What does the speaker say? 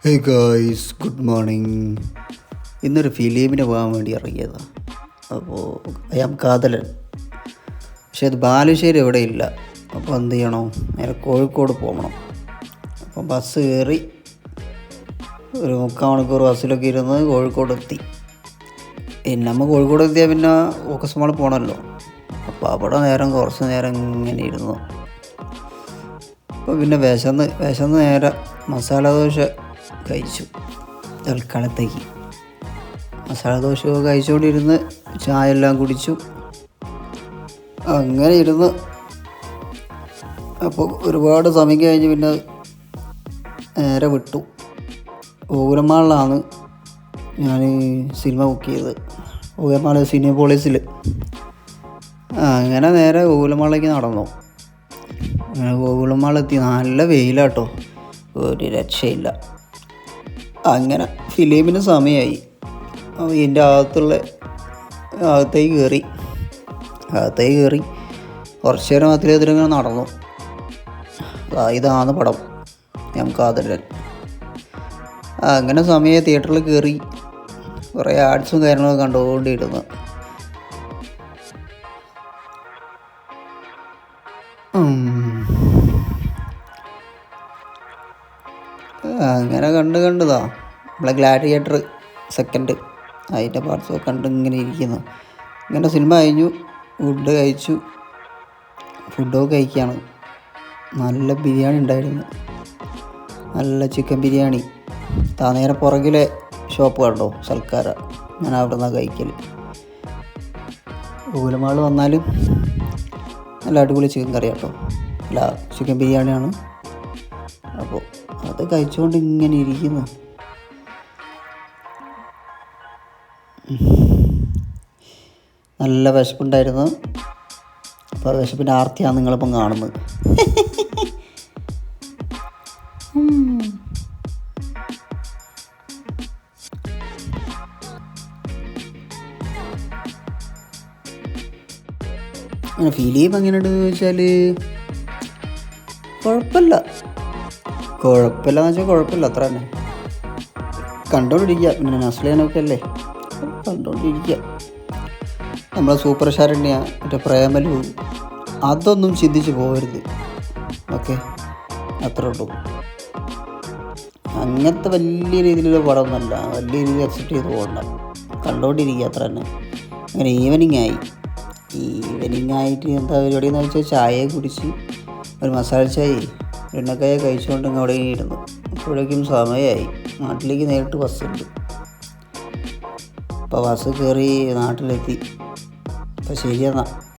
Hey guys, good morning. ഇന്നൊരു ഫിലിമിന് പോകാൻ വേണ്ടി ഇറങ്ങിയതാണ്. അപ്പോൾ ഐ ആം കാതലൻ. പക്ഷെ അത് ബാലുശ്ശേരി എവിടെ ഇല്ല. അപ്പോൾ എന്ത് ചെയ്യണം, നേരെ കോഴിക്കോട് പോകണം. അപ്പോൾ ബസ് കയറി ഒരു 3/4 മണിക്കൂർ ബസ്സിലൊക്കെ ഇരുന്ന് കോഴിക്കോട് എത്തി. പിന്നെ നമ്മൾ കോഴിക്കോട് എത്തിയാൽ പിന്നെ ഫോക്കസ് മാളിൽ പോകണമല്ലോ. അപ്പോൾ അവിടെ കുറച്ച് നേരം ഇങ്ങനെ ഇരുന്നു. അപ്പോൾ പിന്നെ വിശന്ന് നേരെ മസാല ദോശ കഴിച്ചു. തൽക്കാലത്തേക്ക് മസാല ദോശ കഴിച്ചുകൊണ്ടിരുന്ന് ചായ എല്ലാം കുടിച്ചു. അങ്ങനെ ഇരുന്ന് അപ്പോൾ ഒരുപാട് സമയം കഴിഞ്ഞ് പിന്നെ നേരെ വിട്ടു. ഊരമാളിലാണ് ഞാൻ സിനിമ ബുക്ക് ചെയ്തത്. ഊരമാൾ സിനിപോളിസിൽ. അങ്ങനെ നേരെ ഊരമാളിലേക്ക് നടന്നു. അങ്ങനെ ഊരമാളെത്തി. നല്ല വെയിലാട്ടോ, ഒരു രക്ഷയില്ല. അങ്ങനെ ഫിലിമിന് സമയമായി. ഇതിൻ്റെ അകത്തേക്ക് കയറി കുറച്ച് നേരം അതിലെതിരിങ്ങനെ നടന്നു. ഇതാണ് പടം, ഞാൻ കാതലൻ. അങ്ങനെ സമയം തിയേറ്ററിൽ കയറി കുറേ ആഡ്സും കാര്യങ്ങളൊക്കെ കണ്ടുകൊണ്ടിരുന്നു. അങ്ങനെ കണ്ടതാ നമ്മളെ ഗ്ലാഡിയേറ്റർ സെക്കൻഡ്, അതിൻ്റെ പാർട്സൊക്കെ ഇങ്ങനെ ഇരിക്കുന്നു. ഇങ്ങനെ സിനിമ കഴിഞ്ഞു, ഫുഡൊക്കെ കഴിക്കുകയാണ്. നല്ല ബിരിയാണി ഉണ്ടായിരുന്നു, നല്ല ചിക്കൻ ബിരിയാണി. നേരെ പുറകിലെ ഷോപ്പ് കണ്ടോ, സൽക്കാര, ഞാൻ അവിടെ നിന്നാണ് കഴിക്കൽ. ഊലമാൾ വന്നാലും നല്ല അടിപൊളി ചിക്കൻ കറി കേട്ടോ, അല്ല ചിക്കൻ ബിരിയാണിയാണ്. അപ്പോൾ അത് കഴിച്ചുകൊണ്ട് ഇങ്ങനെ ഇരിക്കുന്നു. നല്ല വിശപ്പുണ്ടായിരുന്നു. അപ്പോൾ വിശപ്പിൻ്റെ ആർത്തിയാണ് നിങ്ങളിപ്പം കാണുന്നത്. അങ്ങനെ ഫിലിം എങ്ങനെയുണ്ടെന്ന് ചോദിച്ചാൽ കുഴപ്പമില്ലെന്ന് വെച്ചാൽ കുഴപ്പമില്ല, അത്ര തന്നെ. കണ്ടുകൊണ്ടിരിക്കുക. പിന്നെ നസ്ലിനൊക്കെ അല്ലേ, കണ്ടുകൊണ്ടിരിക്കുക. നമ്മളെ സൂപ്പർ ശരണ്യ, മറ്റേ പ്രേമലു, അതൊന്നും ചിന്തിച്ച് പോകരുത്. ഓക്കെ, അത്രേ ഉള്ളൂ. അങ്ങനത്തെ വലിയ രീതിയിലുള്ള പടമൊന്നുമല്ല, വലിയ രീതിയിൽ എക്സെപ്റ്റ് ചെയ്ത് പോകണ്ട, കണ്ടുകൊണ്ടിരിക്കുക, അത്ര തന്നെ. അങ്ങനെ ഈവനിങ് ആയിട്ട് എന്താ പരിപാടി എന്ന് വെച്ചാൽ ചായ കുടിച്ച് ഒരു മസാല ചായ എണ്ണക്കായ കഴിച്ചുകൊണ്ട് അവിടെ ഇരുന്നു. അപ്പോഴേക്കും സമയമായി. നാട്ടിലേക്ക് നേരിട്ട് ബസ്സുണ്ട്. അപ്പോൾ ബസ് കയറി നാട്ടിലെത്തി. അപ്പോൾ ശരിയെന്നാ.